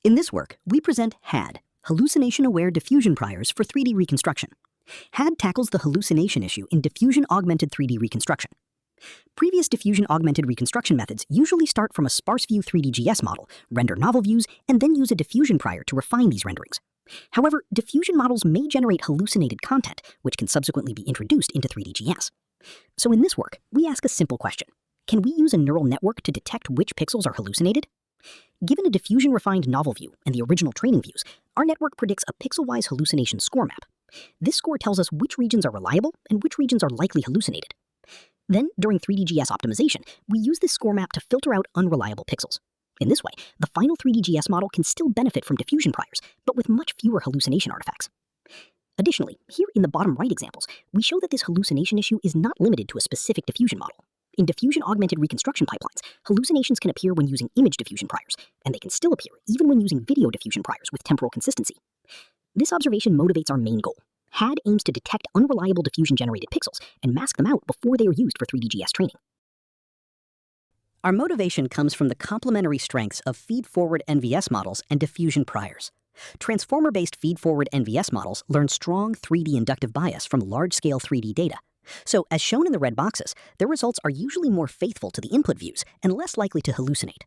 In this work, we present HAD, Hallucination-Aware Diffusion Priors for 3D Reconstruction. HAD tackles the hallucination issue in diffusion-augmented 3D reconstruction. Previous diffusion-augmented reconstruction methods usually start from a sparse view 3D GS model, render novel views, and then use a diffusion prior to refine these renderings. However, diffusion models may generate hallucinated content, which can subsequently be introduced into 3D GS. So in this work, we ask a simple question. Can we use a neural network to detect which pixels are hallucinated? Given a diffusion-refined novel view and the original training views, our network predicts a pixel-wise hallucination score map. This score tells us which regions are reliable and which regions are likely hallucinated. Then, during 3D GS optimization, we use this score map to filter out unreliable pixels. In this way, the final 3D GS model can still benefit from diffusion priors, but with much fewer hallucination artifacts. Additionally, here in the bottom right examples, we show that this hallucination issue is not limited to a specific diffusion model. In diffusion-augmented reconstruction pipelines, hallucinations can appear when using image diffusion priors, and they can still appear even when using video diffusion priors with temporal consistency. This observation motivates our main goal. HAD aims to detect unreliable diffusion-generated pixels and mask them out before they are used for 3D GS training. Our motivation comes from the complementary strengths of feed-forward NVS models and diffusion priors. Transformer-based feed-forward NVS models learn strong 3D inductive bias from large-scale 3D data. So, as shown in the red boxes, their results are usually more faithful to the input views and less likely to hallucinate.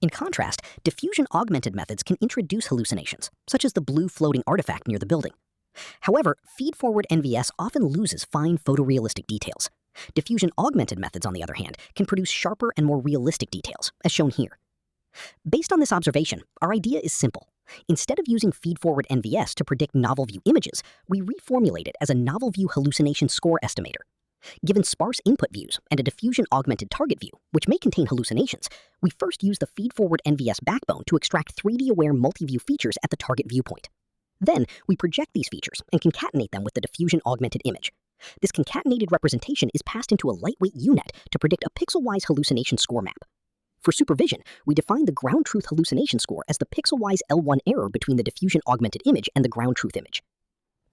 In contrast, diffusion-augmented methods can introduce hallucinations, such as the blue floating artifact near the building. However, feed-forward NVS often loses fine photorealistic details. Diffusion-augmented methods, on the other hand, can produce sharper and more realistic details, as shown here. Based on this observation, our idea is simple. Instead of using feed-forward NVS to predict novel view images, we reformulate it as a novel view hallucination score estimator. Given sparse input views and a diffusion-augmented target view, which may contain hallucinations, we first use the feed-forward NVS backbone to extract 3D-aware multi-view features at the target viewpoint. Then, we project these features and concatenate them with the diffusion-augmented image. This concatenated representation is passed into a lightweight UNet to predict a pixel-wise hallucination score map. For supervision, we define the ground truth hallucination score as the pixel-wise L1 error between the diffusion-augmented image and the ground truth image.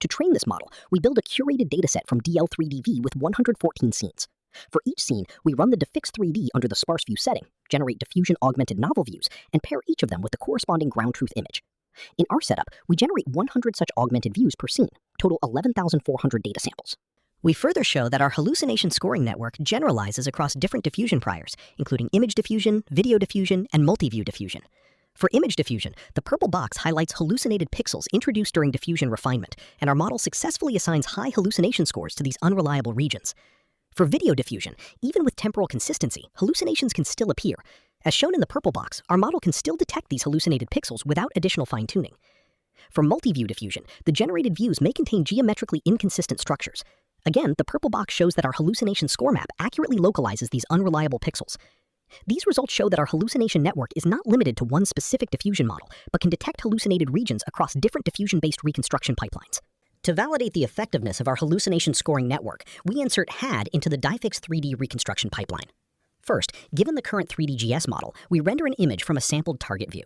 To train this model, we build a curated dataset from DL3DV with 114 scenes. For each scene, we run the diffix3D under the sparse view setting, generate diffusion-augmented novel views, and pair each of them with the corresponding ground truth image. In our setup, we generate 100 such augmented views per scene, total 11,400 data samples. We further show that our hallucination scoring network generalizes across different diffusion priors, including image diffusion, video diffusion, and multi-view diffusion. For image diffusion, the purple box highlights hallucinated pixels introduced during diffusion refinement, and our model successfully assigns high hallucination scores to these unreliable regions. For video diffusion, even with temporal consistency, hallucinations can still appear. As shown in the purple box, our model can still detect these hallucinated pixels without additional fine-tuning. For multi-view diffusion, the generated views may contain geometrically inconsistent structures. Again, the purple box shows that our hallucination score map accurately localizes these unreliable pixels. These results show that our hallucination network is not limited to one specific diffusion model, but can detect hallucinated regions across different diffusion-based reconstruction pipelines. To validate the effectiveness of our hallucination scoring network, we insert HAD into the diffix3D reconstruction pipeline. First, given the current 3D GS model, we render an image from a sampled target view.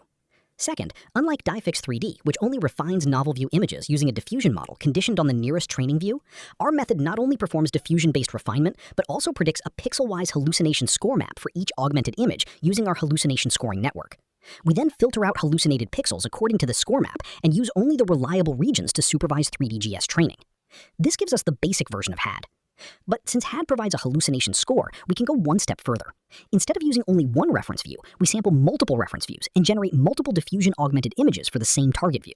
Second, unlike diffix3D, which only refines novel view images using a diffusion model conditioned on the nearest training view, our method not only performs diffusion-based refinement, but also predicts a pixel-wise hallucination score map for each augmented image using our hallucination scoring network. We then filter out hallucinated pixels according to the score map and use only the reliable regions to supervise 3D GS training. This gives us the basic version of HAD. But since HAD provides a hallucination score, we can go one step further. Instead of using only one reference view, we sample multiple reference views and generate multiple diffusion-augmented images for the same target view.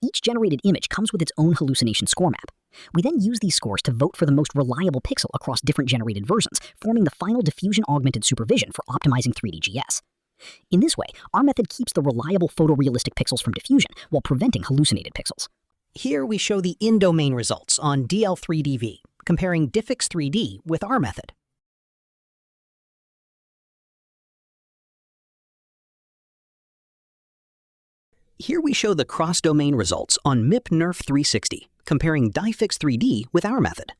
Each generated image comes with its own hallucination score map. We then use these scores to vote for the most reliable pixel across different generated versions, forming the final diffusion-augmented supervision for optimizing 3D GS. In this way, our method keeps the reliable photorealistic pixels from diffusion while preventing hallucinated pixels. Here we show the in-domain results on DL3DV, comparing diffix3D with our method. Here we show the cross-domain results on MIP-NERF 360, comparing diffix3D with our method.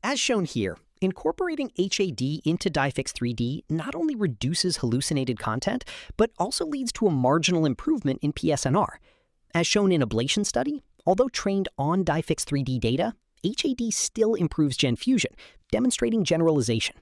As shown here, incorporating HAD into diffix3D not only reduces hallucinated content, but also leads to a marginal improvement in PSNR. As shown in ablation study, although trained on diffix3D data, HAD still improves GenFusion, demonstrating generalization.